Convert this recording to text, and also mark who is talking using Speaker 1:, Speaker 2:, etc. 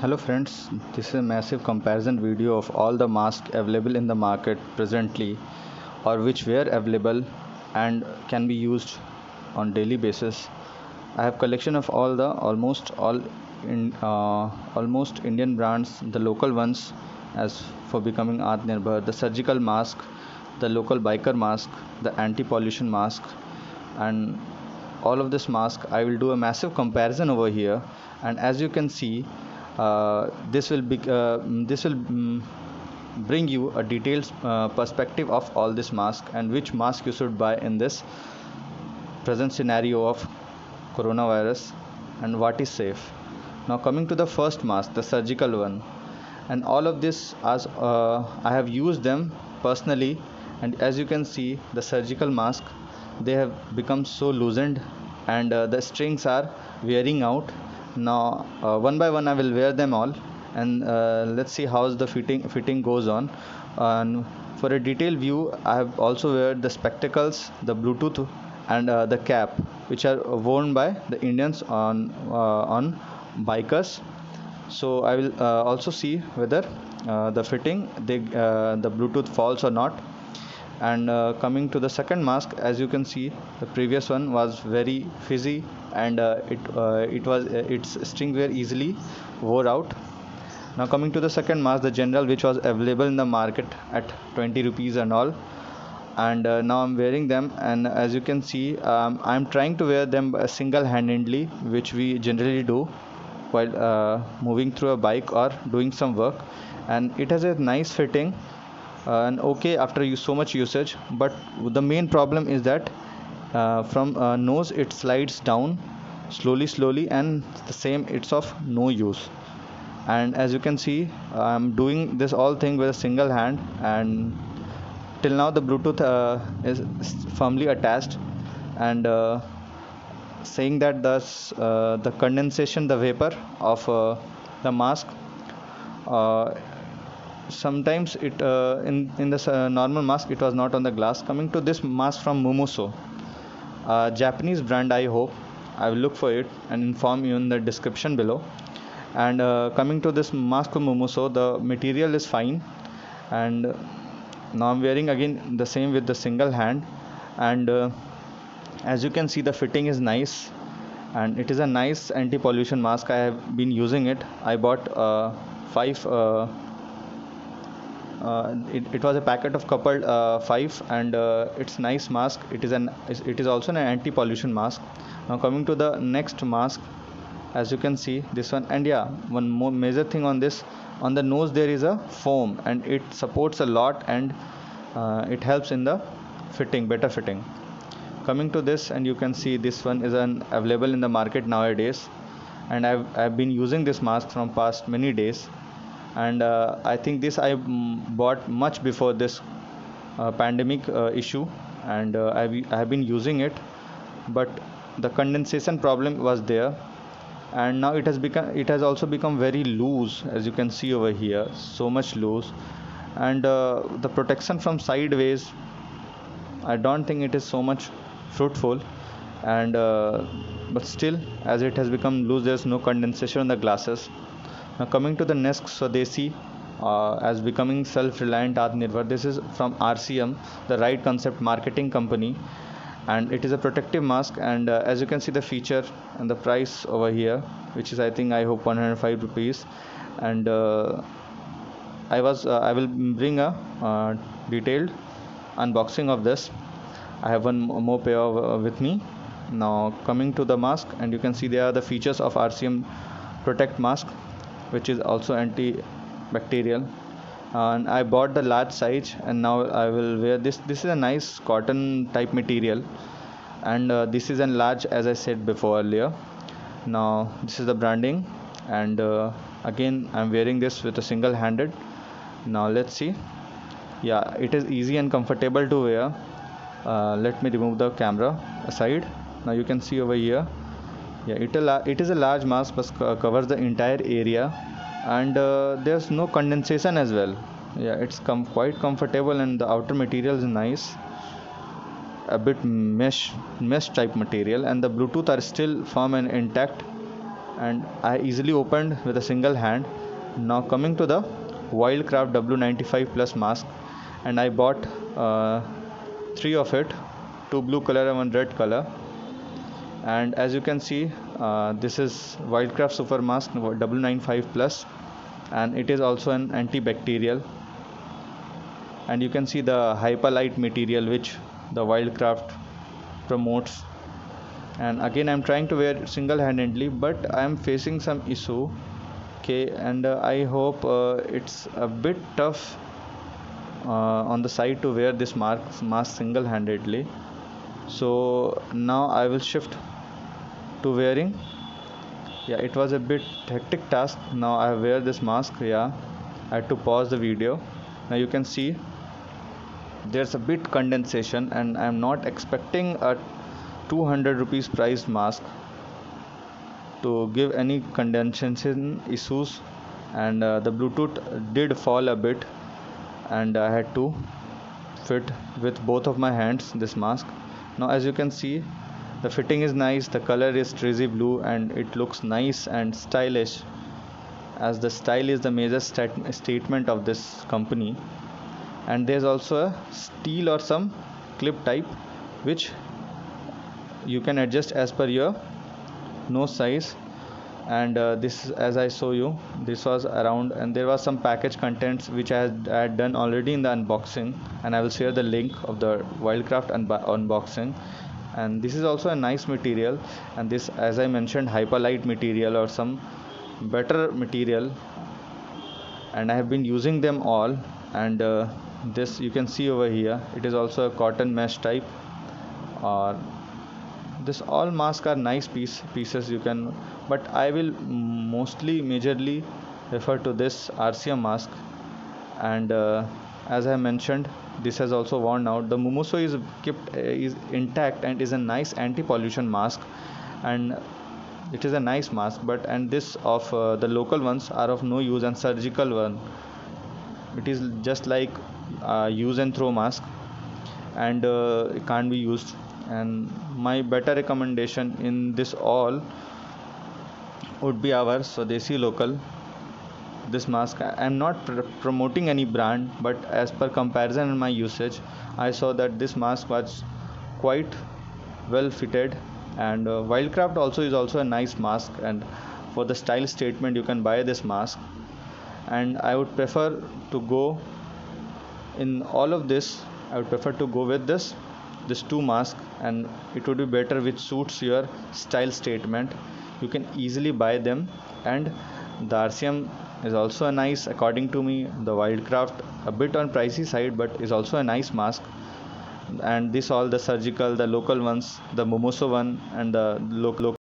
Speaker 1: Hello friends, this is a massive comparison video of all the masks available in the market presently or which were available and can be used on daily basis. I have collection of all the almost Indian brands, the local ones as for becoming Atmanirbhar, the surgical mask, the local biker mask, the anti-pollution mask, and all of this mask I will do a massive comparison over here. And as you can see, this will bring you a detailed perspective of all this mask and which mask you should buy in this present scenario of coronavirus and what is safe. Now coming to the first mask, the surgical one, and all of this as I have used them personally, and as you can see the surgical mask, they have become so loosened and the strings are wearing out. Now one by one I will wear them all, and let's see how the fitting goes on. And for a detailed view I have also wear the spectacles, the Bluetooth, and the cap, which are worn by the Indians on bikers. So I will also see whether the fitting the Bluetooth falls or not. And coming to the second mask, as you can see the previous one was very fizzy, and its strings were easily wore out. Now coming to the second mask, the general, which was available in the market at 20 rupees and all, and now I'm wearing them, and as you can see I'm trying to wear them single handedly, which we generally do while moving through a bike or doing some work. And it has a nice fitting and okay after so much usage, but the main problem is that from nose it slides down slowly, and the same it's of no use. And as you can see I'm doing this all thing with a single hand, and till now the Bluetooth is firmly attached, and saying that the condensation, the vapor of the mask, uh, sometimes it in this normal mask it was not on the glass. Coming to this mask from Mumuso, Japanese brand, I hope. I will look for it and inform you in the description below. And coming to this mask from Mumuso, the material is fine, and now I'm wearing again the same with the single hand. And as you can see the fitting is nice, and it is a nice anti-pollution mask. I have been using it. I bought five it was a packet of coupled five, and it's nice mask. It is also an anti-pollution mask. Now coming to the next mask, as you can see this one, and yeah, one more major thing on this, on the nose there is a foam, and it supports a lot, and it helps in the fitting, better fitting. Coming to this, and you can see this one is available in the market nowadays, and I've been using this mask from past many days. And I think this I bought much before this pandemic issue, and I have been using it, but the condensation problem was there, and now it has also become very loose, as you can see over here, so much loose. And the protection from sideways, I don't think it is so much fruitful, and but still, as it has become loose, there's no condensation on the glasses. Now coming to the next, Swadeshi, as becoming self-reliant Atmanirbhar. This is from RCM, the Right Concept Marketing Company, and it is a protective mask. And as you can see the feature and the price over here, which is I hope 105 rupees. And I will bring a detailed unboxing of this. I have one more pair with me. Now coming to the mask, and you can see there are the features of RCM Protect mask, which is also antibacterial. And I bought the large size, and now I will wear this. This is a nice cotton type material, and this is a large, as I said before earlier. Now this is the branding, and again I'm wearing this with a single handed. Now let's see. Yeah, it is easy and comfortable to wear. Let me remove the camera aside. Now you can see over here, yeah, it is a large mask, but covers the entire area, and there's no condensation as well. Yeah, it's quite comfortable, and the outer material is nice, a bit mesh type material, and the Bluetooth are still firm and intact. and I easily opened with a single hand. Now coming to the Wildcraft W95 Plus mask, and I bought three of it, two blue color and one red color. And as you can see, this is Wildcraft Super Mask W95 Plus, and it is also an antibacterial. And you can see the hyperlight material which the Wildcraft promotes. And again, I'm trying to wear single-handedly, but I'm facing some issue. Okay, and I hope it's a bit tough on the side to wear this mask single-handedly. So now I will shift to wearing. Yeah, it was a bit hectic task. Now I wear this mask. Yeah, I had to pause the video. Now you can see there's a bit condensation, and I'm not expecting a 200 rupees price mask to give any condensation issues. And the Bluetooth did fall a bit, and I had to fit with both of my hands this mask. Now as you can see, the fitting is nice, the color is Trizy blue, and it looks nice and stylish, as the style is the major statement of this company. And there's also a steel or some clip type which you can adjust as per your nose size. And this, as I show you, this was around, and there was some package contents which I had done already in the unboxing, and I will share the link of the Wildcraft unboxing. And this is also a nice material, and this, as I mentioned, hyperlight material or some better material, and I have been using them all. And this you can see over here, it is also a cotton mesh type. Or this all masks are nice pieces you can, but I will mostly majorly refer to this RCM mask. And as I mentioned, this has also worn out. The Momoso is kept is intact and is a nice anti-pollution mask, and it is a nice mask. But and this of the local ones are of no use, and surgical one, it is just like use and throw mask, and it can't be used. And my better recommendation in this all would be our Swadeshi local. This mask, I am not promoting any brand, but as per comparison in my usage, I saw that this mask was quite well fitted. And Wildcraft also is also a nice mask, and for the style statement you can buy this mask. And I would prefer to go in all of this, I would prefer to go with this two mask, and it would be better which suits your style statement. You can easily buy them. And the RCM is also a nice, according to me. The Wildcraft a bit on pricey side, but is also a nice mask. And this all the surgical, the local ones, the Momoso one and the local